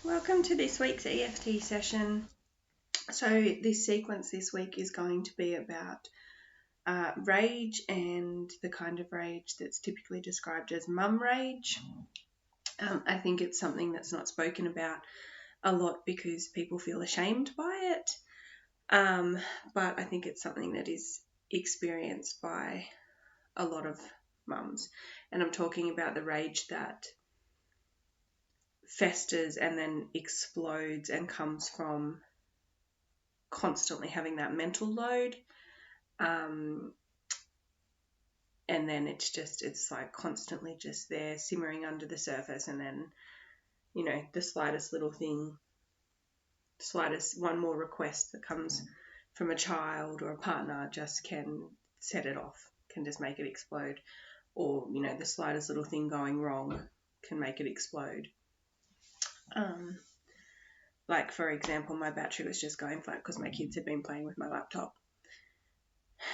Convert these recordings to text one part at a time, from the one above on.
Welcome to this week's EFT session. So this sequence this week is going to be about rage and the kind of rage that's typically described as mum rage. I think it's something that's not spoken about a lot because people feel ashamed by it, but I think it's something that is experienced by a lot of mums, and I'm talking about the rage that festers and then explodes and comes from constantly having that mental load, and then it's like constantly just there simmering under the surface, and then the slightest little thing, slightest one more request that comes from a child or a partner just can set it off, can just make it explode, or the slightest little thing going wrong can make it explode. Like, for example, my battery was just going flat because my kids had been playing with my laptop.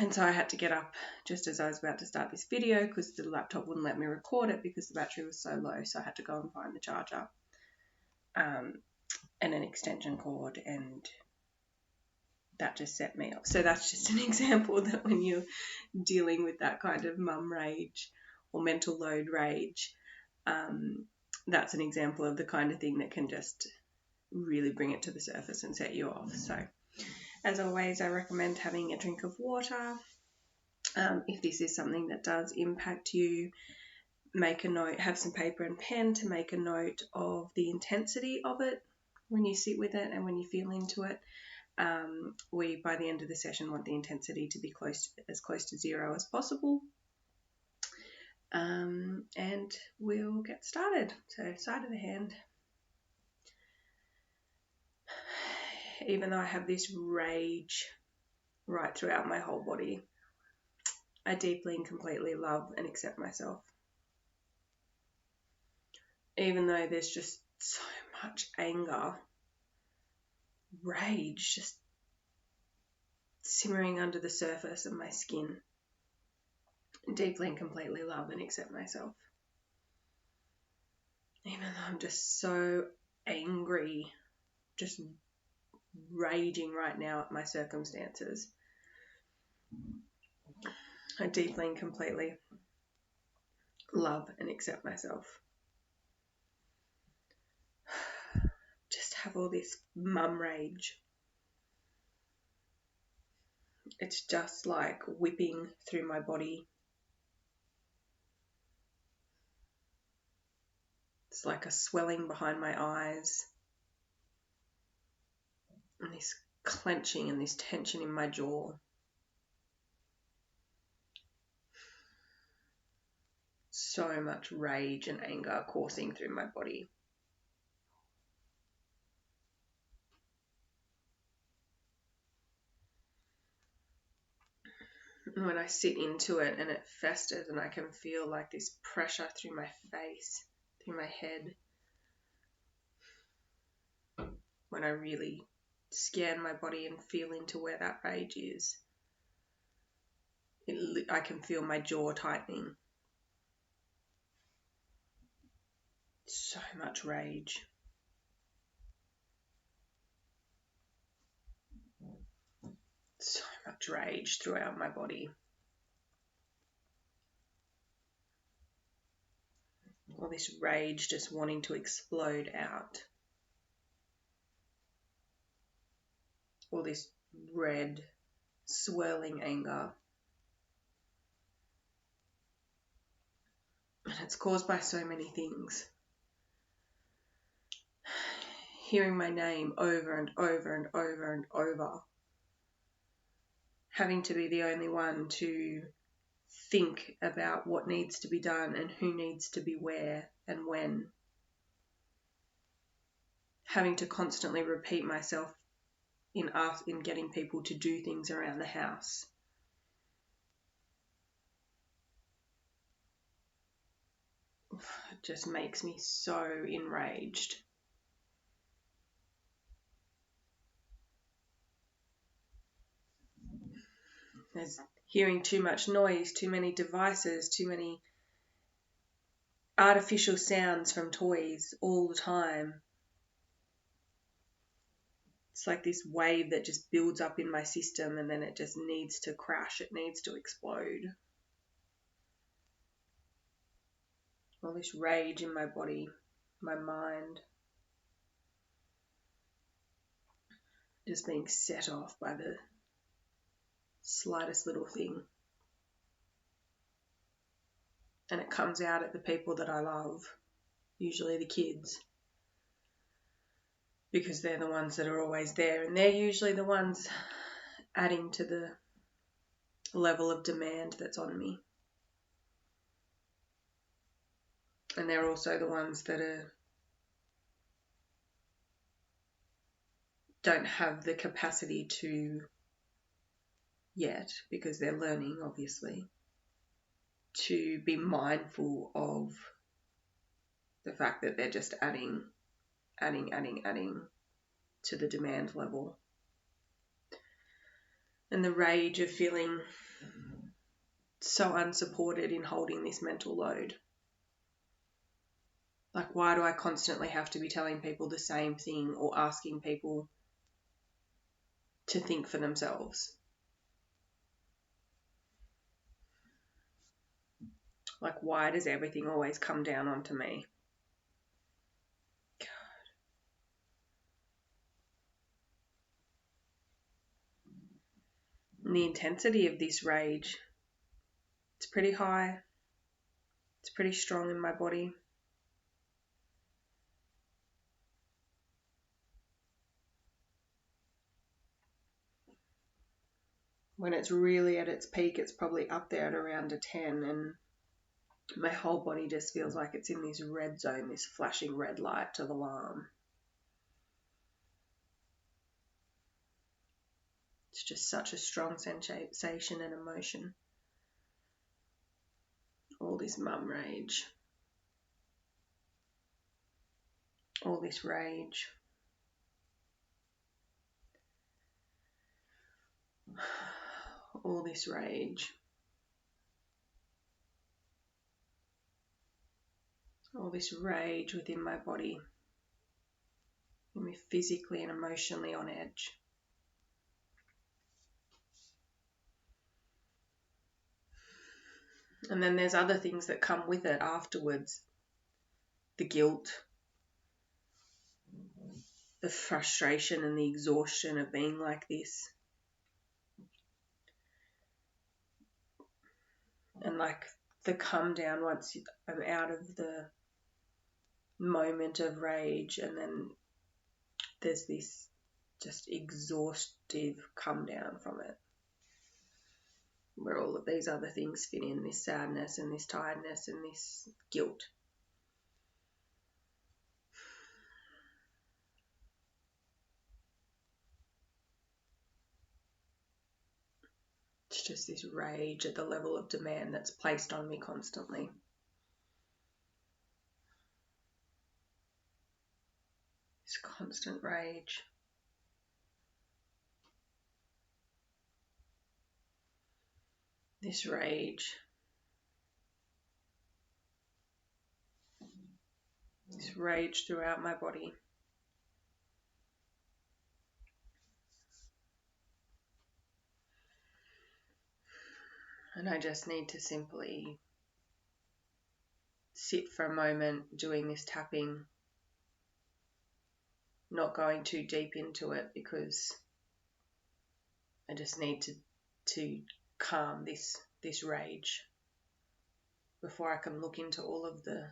And so I had to get up just as I was about to start this video because the laptop wouldn't let me record it because the battery was so low. So I had to go and find the charger and an extension cord, and that just set me off. So that's just an example that when you're dealing with that kind of mum rage or mental load rage, that's an example of the kind of thing that can just really bring it to the surface and set you off. So as always, I recommend having a drink of water. If this is something that does impact you, make a note, have some paper and pen to make a note of the intensity of it when you sit with it and when you feel into it. We, by the end of the session, want the intensity to be as close to zero as possible. And we'll get started. So side of the hand. Even though I have this rage right throughout my whole body, I deeply and completely love and accept myself. Even though there's just so much anger, rage just simmering under the surface of my skin, I deeply and completely love and accept myself. Even though I'm just so angry, just raging right now at my circumstances, I deeply and completely love and accept myself. Just have all this mum rage. It's just like whipping through my body. It's like a swelling behind my eyes, and this clenching and this tension in my jaw. So much rage and anger coursing through my body. And when I sit into it and it festers, and I can feel like this pressure through my face, through my head, when I really scan my body and feel into where that rage is, I can feel my jaw tightening. So much rage. So much rage throughout my body. All this rage just wanting to explode out. All this red, swirling anger. And it's caused by so many things. Hearing my name over and over and over and over. Having to be the only one to think about what needs to be done and who needs to be where and when. Having to constantly repeat myself in getting people to do things around the house. It just makes me so enraged. There's hearing too much noise, too many devices, too many artificial sounds from toys all the time. It's like this wave that just builds up in my system and then it just needs to crash. It needs to explode. All this rage in my body, my mind, just being set off by the slightest little thing. And it comes out at the people that I love, usually the kids, because they're the ones that are always there, and they're usually the ones adding to the level of demand that's on me. And they're also the ones that don't have the capacity to yet, because they're learning, obviously, to be mindful of the fact that they're just adding to the demand level. And the rage of feeling so unsupported in holding this mental load. Like, why do I constantly have to be telling people the same thing or asking people to think for themselves? Like, why does everything always come down onto me? And the intensity of this rage, it's pretty high. It's pretty strong in my body. When it's really at its peak, it's probably up there at around a 10, and my whole body just feels like it's in this red zone, this flashing red light of alarm. It's just such a strong sensation and emotion. All this mum rage. All this rage. All this rage. All this rage within my body. Me physically and emotionally on edge. And then there's other things that come with it afterwards. The guilt, the frustration and the exhaustion of being like this. And like the come down once I'm out of the moment of rage, and then there's this just exhaustive come down from it, where all of these other things fit in, this sadness and this tiredness and this guilt. It's just this rage at the level of demand that's placed on me constantly. This constant rage. This rage. This rage throughout my body. And I just need to simply sit for a moment doing this tapping, not going too deep into it, because I just need to calm this rage before I can look into all of the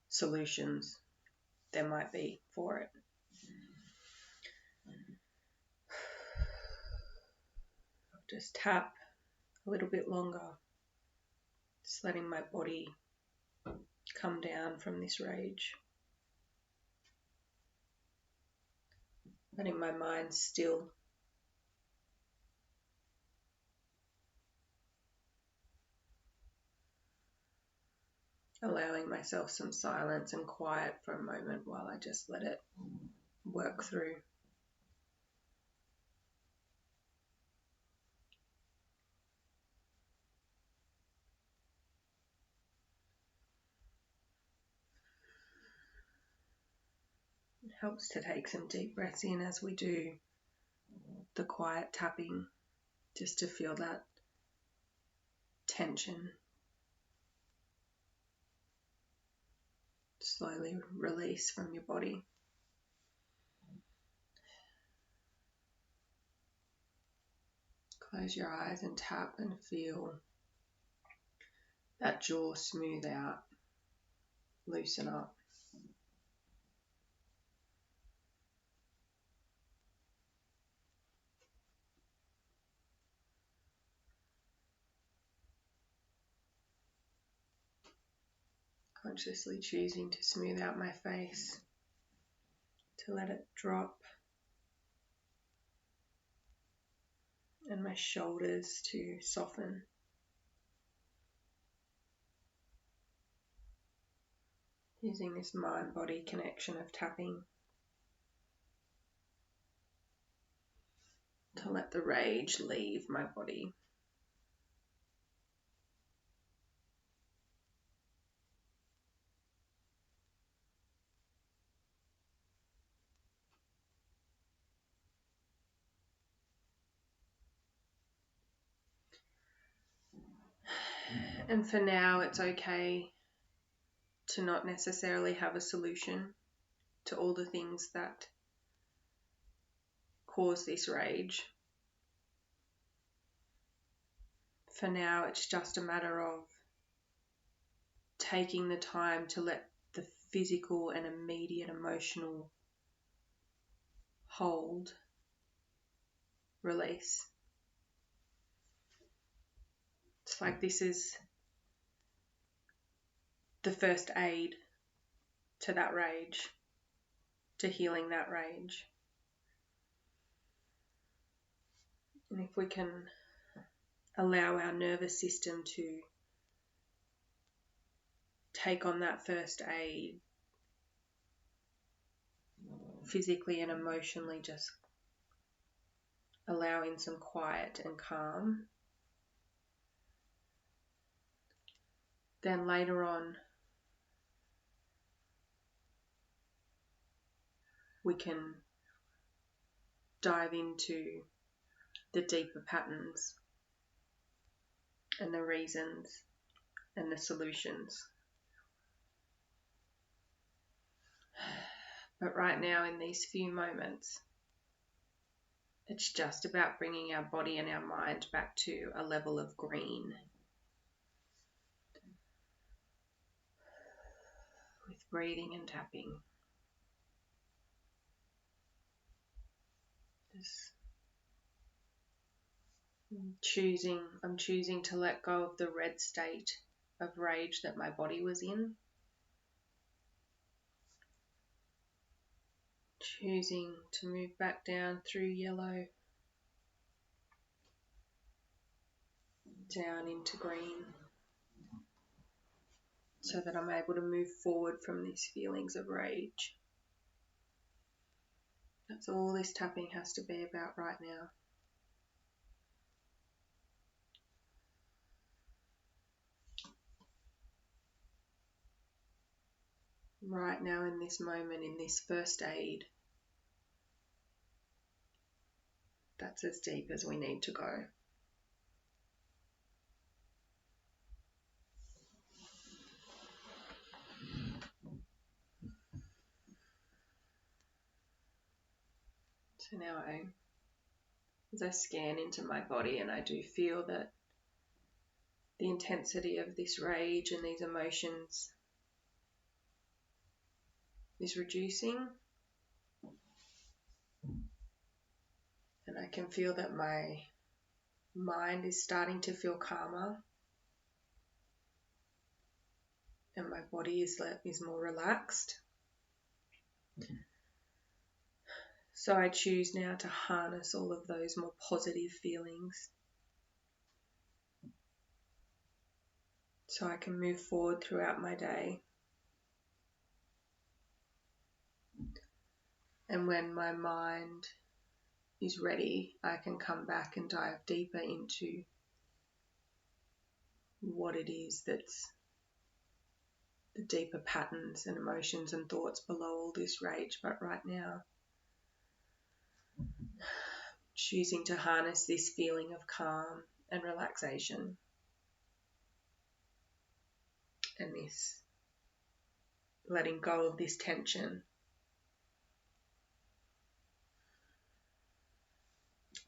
solutions there might be for it. Just tap a little bit longer, just letting my body come down from this rage, letting my mind still, allowing myself some silence and quiet for a moment while I just let it work through. Helps to take some deep breaths in as we do the quiet tapping, just to feel that tension slowly release from your body. Close your eyes and tap and feel that jaw smooth out, loosen up. Consciously choosing to smooth out my face, to let it drop, and my shoulders to soften. Using this mind-body connection of tapping to let the rage leave my body. And for now, it's okay to not necessarily have a solution to all the things that cause this rage. For now, it's just a matter of taking the time to let the physical and immediate emotional hold release. It's like this is the first aid to that rage, to healing that rage. And if we can allow our nervous system to take on that first aid, physically and emotionally, just allowing some quiet and calm, then later on we can dive into the deeper patterns and the reasons and the solutions. But right now, in these few moments, it's just about bringing our body and our mind back to a level of green, with breathing and tapping. I'm choosing to let go of the red state of rage that my body was in. Choosing to move back down through yellow, down into green, so that I'm able to move forward from these feelings of rage. That's all this tapping has to be about right now. Right now, in this moment, in this first aid, that's as deep as we need to go. So now as I scan into my body, and I do feel that the intensity of this rage and these emotions is reducing, and I can feel that my mind is starting to feel calmer, and my body is more relaxed. So I choose now to harness all of those more positive feelings, so I can move forward throughout my day. And when my mind is ready, I can come back and dive deeper into what it is that's the deeper patterns and emotions and thoughts below all this rage. But right now, choosing to harness this feeling of calm and relaxation and this letting go of this tension.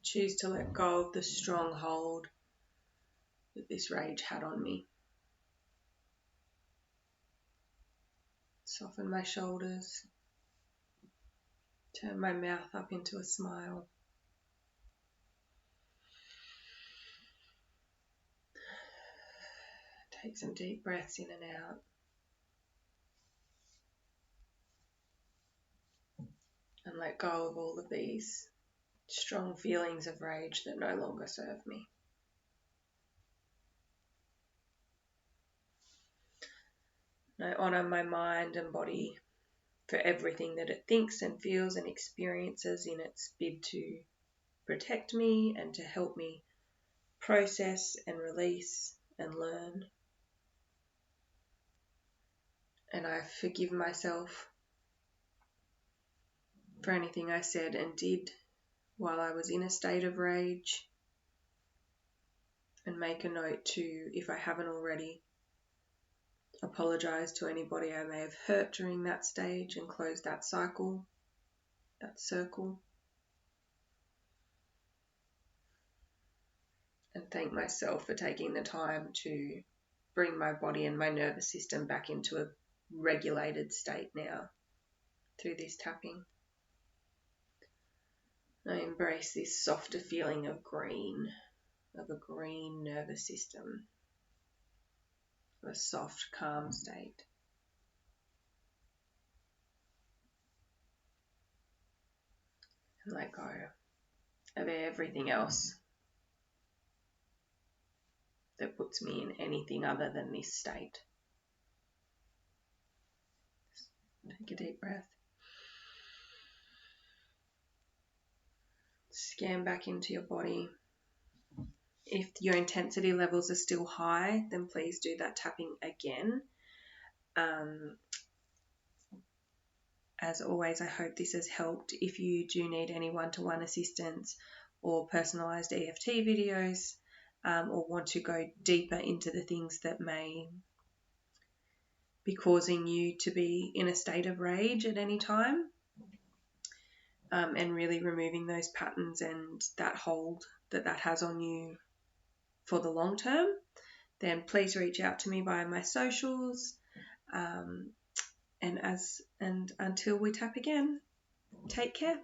Choose to let go of the strong hold that this rage had on me. Soften my shoulders. Turn my mouth up into a smile. Take some deep breaths in and out. And let go of all of these strong feelings of rage that no longer serve me. I honour my mind and body for everything that it thinks and feels and experiences in its bid to protect me and to help me process and release and learn. And I forgive myself for anything I said and did while I was in a state of rage, and make a note to, if I haven't already, apologise to anybody I may have hurt during that stage and close that cycle, that circle. And thank myself for taking the time to bring my body and my nervous system back into a regulated state now through this tapping. I embrace this softer feeling of a green nervous system, a soft, calm state. And let go of everything else that puts me in anything other than this state. Take a deep breath. Scan back into your body. If your intensity levels are still high, then please do that tapping again. As always, I hope this has helped. If you do need any one-to-one assistance or personalised EFT videos, or want to go deeper into the things that may be causing you to be in a state of rage at any time, and really removing those patterns and that hold that has on you for the long term, then please reach out to me via my socials. And until we tap again, take care.